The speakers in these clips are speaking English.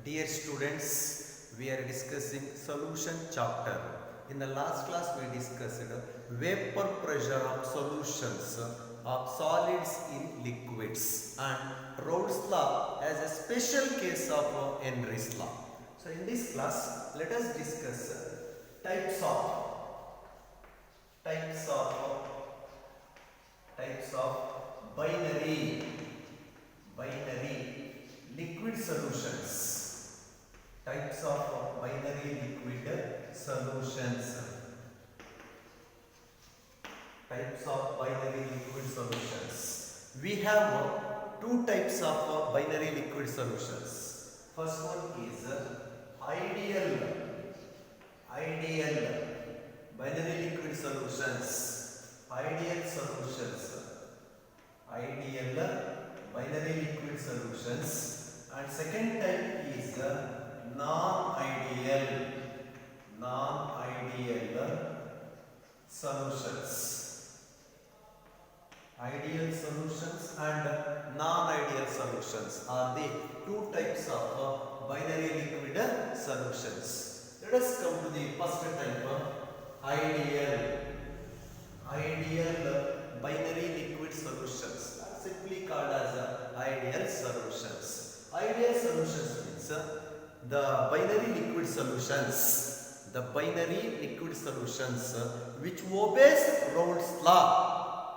Dear students, we are discussing solution chapter. In the last class we discussed vapor pressure of solutions of solids in liquids and Raoult's law as a special case of Henry's law. So in this class let us discuss types of binary liquid solutions. Types of binary liquid solutions. Types of binary liquid solutions. We have two types of binary liquid solutions. First one is ideal binary liquid solutions. Ideal binary liquid solutions. And second type is non-ideal solutions. Ideal solutions and non-ideal solutions are the two types of binary liquid solutions. Let us come to the first type of ideal binary liquid solutions, simply called as ideal solutions. Ideal solutions means the binary liquid solutions which obeys Raoult's law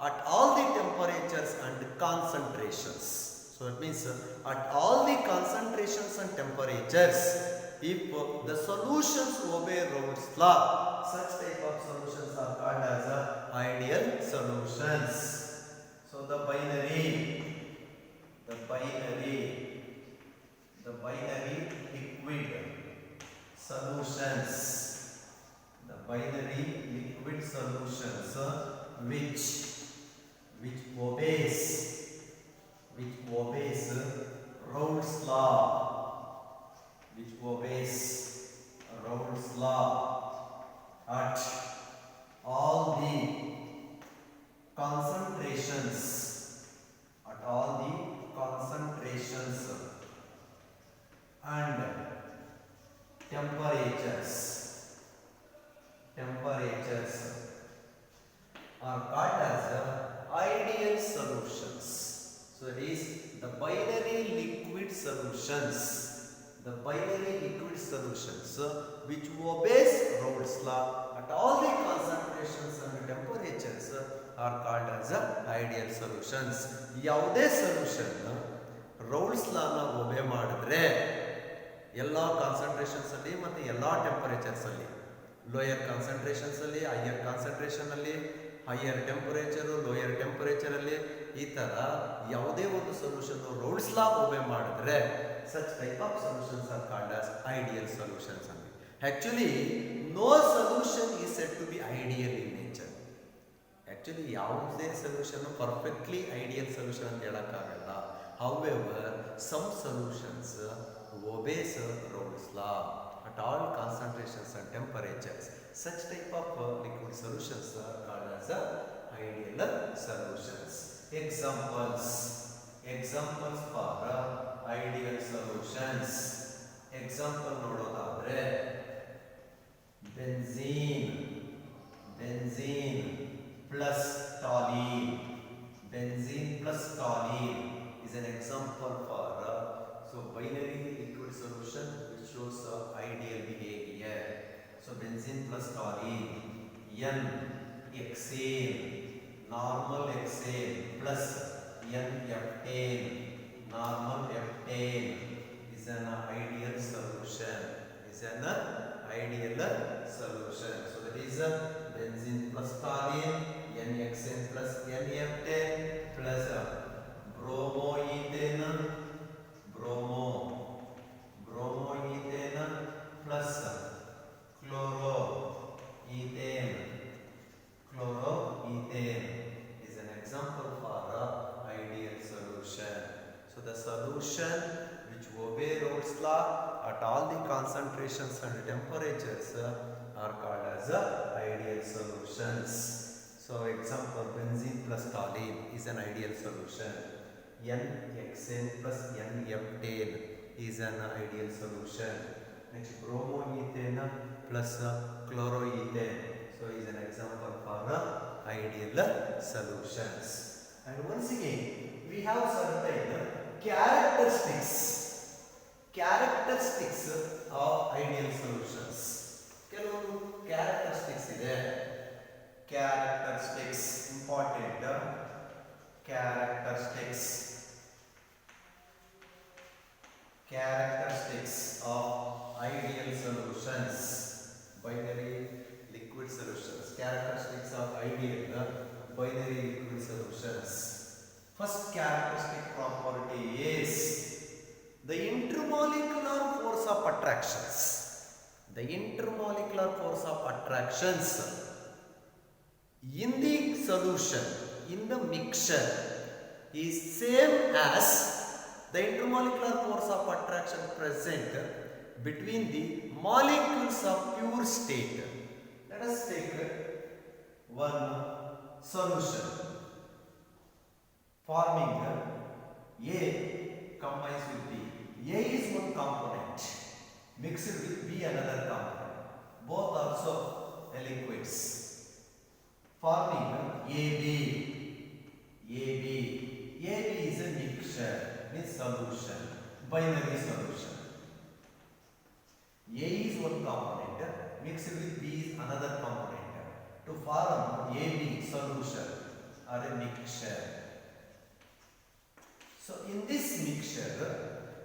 at all the temperatures and concentrations. So it means at all the concentrations and temperatures, if the solutions obey Raoult's law, such type of solutions are called as ideal solutions. So the binary liquid solutions, which obeys Raoult's law at all the concentrations and temperatures are called as ideal solutions. So that is the binary liquid solutions. Which obeys Raoult's law at all the concentrations and temperatures are called as ideal solutions. ಯಾವುದೇ solution Raoult's law ನ ಒಬೆ ಮಾಡಿದ್ರೆ ಎಲ್ಲ concentrations ಅಲ್ಲಿ ಮತ್ತು ಎಲ್ಲ temperatures ಅಲ್ಲಿ, lower concentrations ಅಲ್ಲಿ, higher concentration ಅಲ್ಲಿ, ಹೈಯರ್ ಟೆಂಪರೇಚರು, ಲೋಯರ್ ಟೆಂಪರೇಚರ್ ಅಲ್ಲಿ, ಈ ತರ ಯಾವುದೇ ಒಂದು ಸೊಲ್ಯೂಷನ್ Raoult's law ಒಬೆ ಮಾಡಿದ್ರೆ such type of solutions are called as ideal solutions. Actually, no solution is said to be ideal in nature. Actually, ಯಾವುದೇ solution perfectly ideal solution ಅಂತ ಹೇಳಕ್ಕಾಗಲ್ಲ. However, some solutions obeys Raoult's law at all concentrations and temperatures. Such type of liquid solutions are called as ideal solutions. Examples for ideal solutions. Example ನೋಡೋದಾದ್ರೆ benzene plus toluene. Is an example for binary liquid solution which shows ideal behavior. So benzene plus toluene, N-hexane, normal hexane plus N-heptane, normal heptane is an ideal solution. So that is benzene plus toluene, N-hexane plus N-heptane plus bromoethane plus chloroethane is an example for ideal solution. So the solution which obey Raoult's law at all the concentrations and temperatures are called as ideal solutions. So example, benzene plus toluene is an ideal solution. N-hexane plus N-heptane is an ideal solution. Next, bromoethane plus chloroethane. So, is an example for ideal solutions. And once again, we have certain characteristics of ideal solutions. ಕೆಲವು characteristics ಇದೆ. Characteristics important. Characteristics of ideal solutions. Binary liquid solutions. Characteristics of ideal binary liquid solutions. First characteristic property is the intermolecular force of attractions. The intermolecular force of attractions in the solution, in the mixture, is same as the intermolecular force of attraction present between the molecules of pure state. Let us take one solution forming A combines with B. A is one component mixed with B another component. Both also liquids forming AB. AB is a mixture, means solution, binary solution. A is one component mixed with B is another component to form AB solution or a mixture. So in this mixture,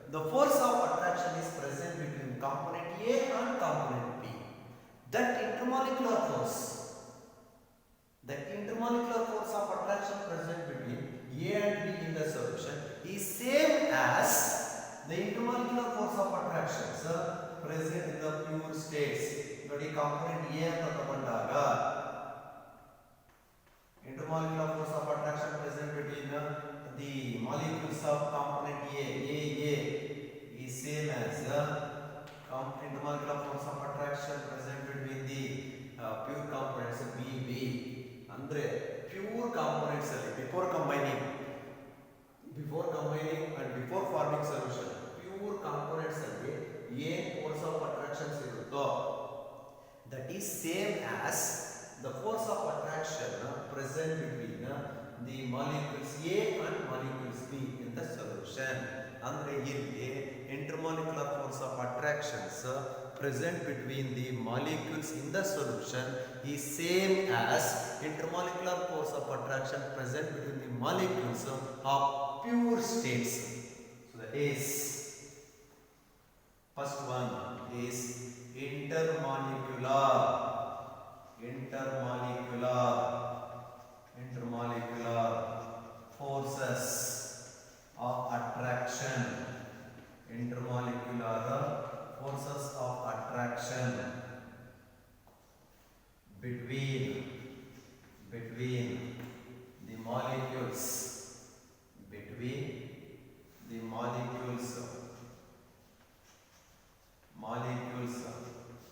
the force of attraction is present between component A and component B. That intermolecular force of attraction present between A and B in the solution is same as the intermolecular force of attraction present in the pure states. Nodi component A anta tagondaga intermolecular force of attraction present between the molecules of component A is same as intermolecular force of attraction present between the pure components B. Andre pure components alli before combining and before forming solution, pure components alli A force of attraction irutto, that is same as the force of attraction present between the molecules A and molecules B in the solution. Andre illi intermolecular force of attractions present between the molecules in the solution is same as intermolecular force of attraction present between the molecules of pure states. So that is, first one is intermolecular forces of attraction. Intermolecular forces of attraction between the molecules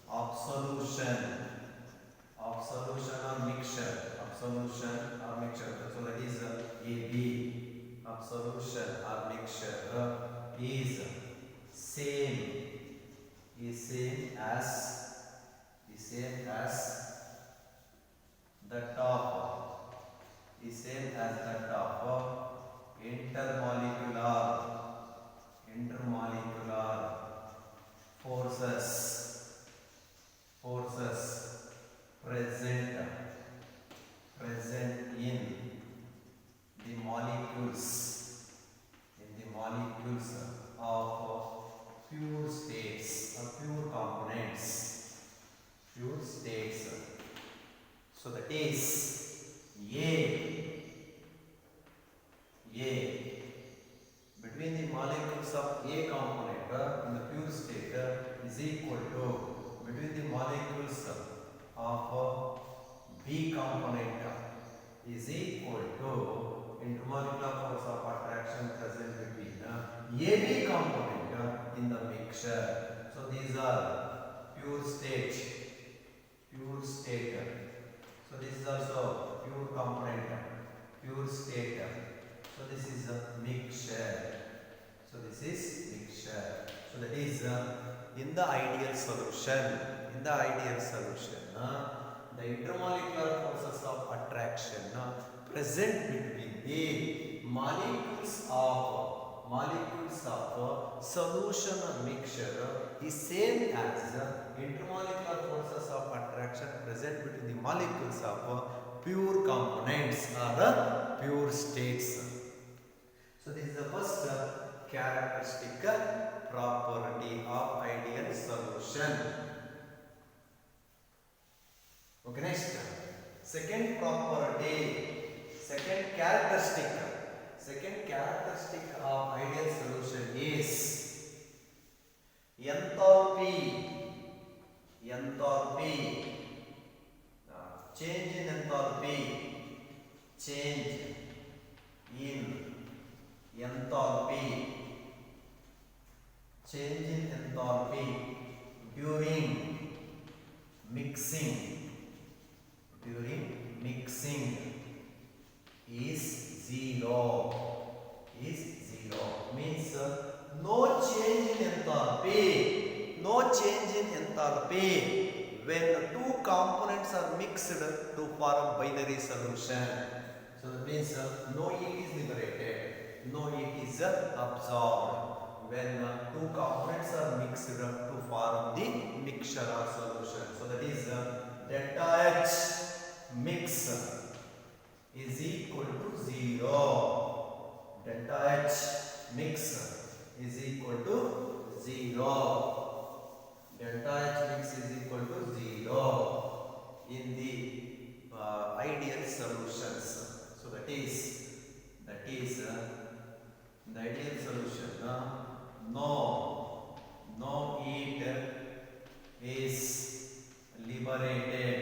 of solution or mixture. So that is AB of solution or mixture is same as that of intermolecular forces present in the molecules of pure states or pure components. So that is A between the molecules of A component in the pure state is equal to between the molecules of B component is equal to intermolecular force of attraction present between AB component in the mixture. So these are pure state. So this is also pure component, pure state. So this is a mixture. So that is in the ideal solution. In the ideal solution, the intermolecular forces of attraction present between the molecules of solution or mixture is same as intermolecular forces of attraction present between the molecules of pure components or pure states. So this is the first characteristic property of ideal solution. Okay, next. Second characteristic of ideal solution is enthalpy. Change in enthalpy. Change in enthalpy during mixing is zero. Means no change in enthalpy when two components are mixed to form binary solution. So that means no heat is liberated, no heat is absorbed when two components are mixed to form the mixture or solution. So that is delta H mix is equal to 0. Delta H mix is equal to 0. Delta H mix is equal to 0 in the ideal solutions. So that is the ideal solution. No heat is liberated.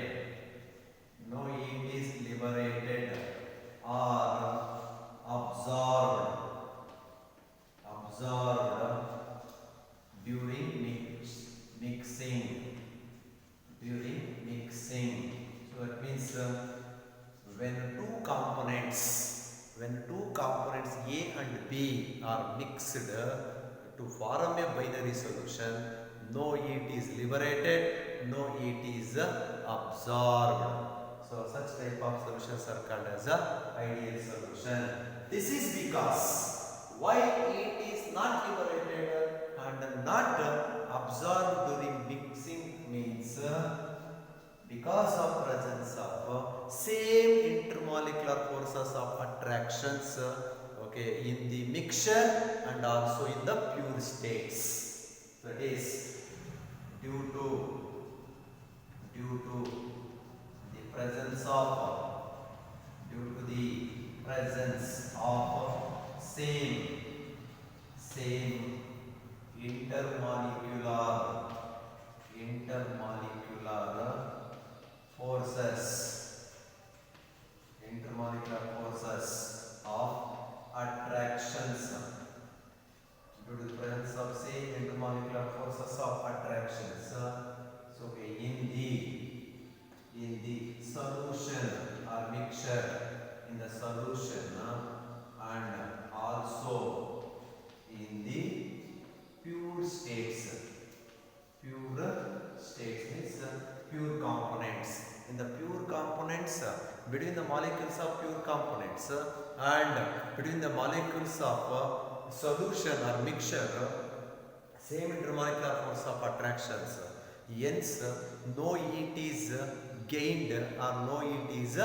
No heat is liberated or absorbed during mixing. So that means when two components A and B are mixed to form a binary solution, no heat is liberated, no heat is absorbed. So such type of solutions are called as a ideal solution. This is because why heat is not liberated and not absorbed during mixing means because of presence of same intermolecular forces of attractions in the mixture and also in the pure states. That is due to the presence of same intermolecular forces of attractions. Due to the presence of same intermolecular forces of attractions, so in the solution or mixture, in the solution and also in the pure states. Means pure components. In the pure components, between the molecules of pure components and between the molecules of solution or mixture, same intermolecular force of attractions. Hence, no heat is gained or no heat is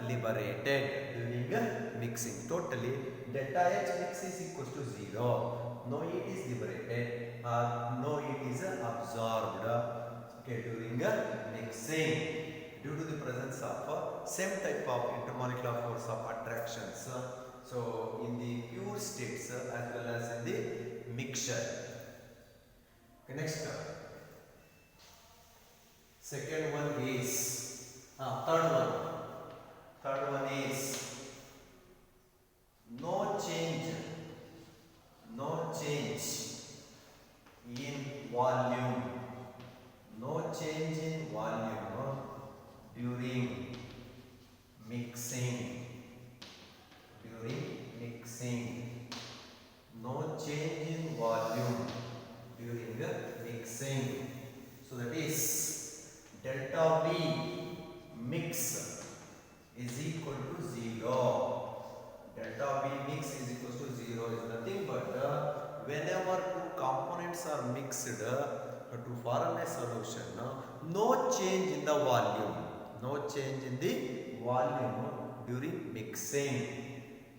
liberated during mixing. Totally, delta H mix is equal to 0. No heat is liberated or no heat is absorbed during mixing due to the presence of same type of intermolecular force of attractions. So in the pure states as well as in the mixture. Okay, next. Second one is third one is no change in volume. No change in volume during mixing. No change in volume during mixing. So that is delta V mix is equal to 0. Delta V mix is equal to 0 is nothing but whenever two components are mixed to form a solution, no change in the volume. No change in the volume during mixing.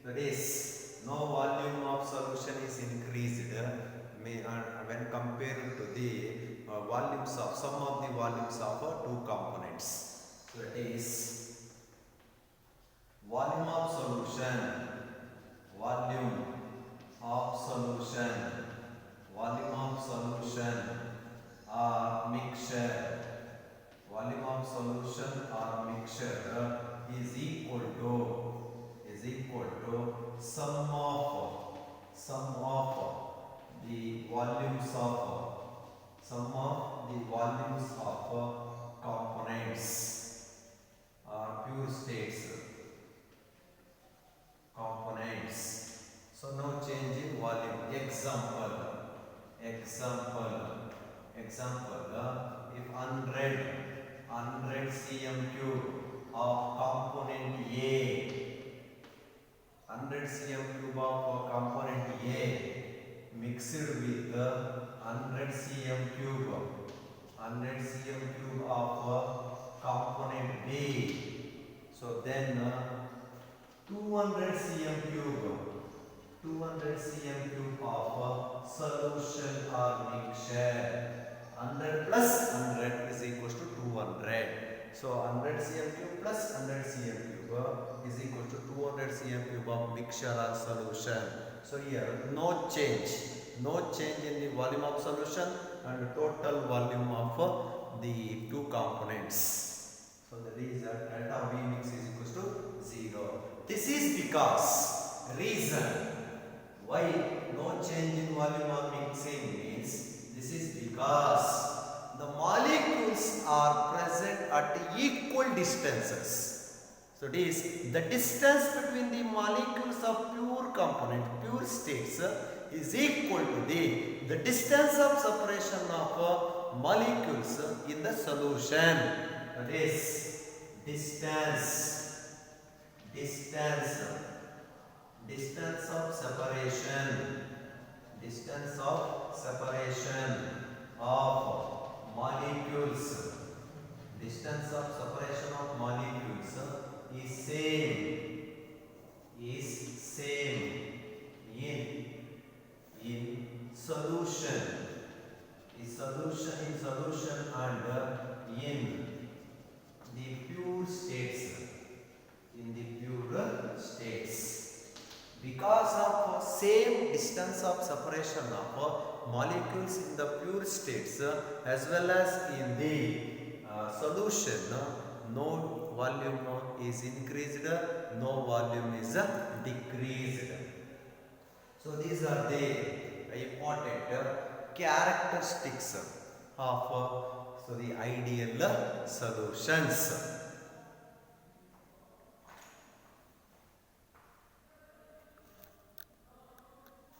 That is, no volume of solution is increased when compared to the volumes of some of the volumes of two components. So that is volume of solution, volume of solution, volume of solution or mixture, volume of solution or mixture is equal to sum of the volumes of components or pure states components. So no change in volume. Example, if 100 cm cube of component A, 100 cm cube of component A mixed with 100 cm cube of component B. So then 200 cm cube of solution or mixture. 100 plus 100 is equals to 200. So 100 cm cube plus 100 cm cube is equal to 200 cm cube of mixture or solution. So here no change in the volume of solution and total volume of the two components. So the result delta V mix is equal to 0. This is because reason why no change in volume or mixing means this is because the molecules are present at equal distances. So it is the distance between the molecules of pure component, pure states is equal to the distance of separation of molecules in the solution. That is distance of separation of molecules. Distance of separation of molecules is same in solution and in the pure states. Because of same distance of separation of molecules in the pure states as well as in the solution, no volume is increased, no volume is decreased. So these are the important characteristics of the ideal solutions.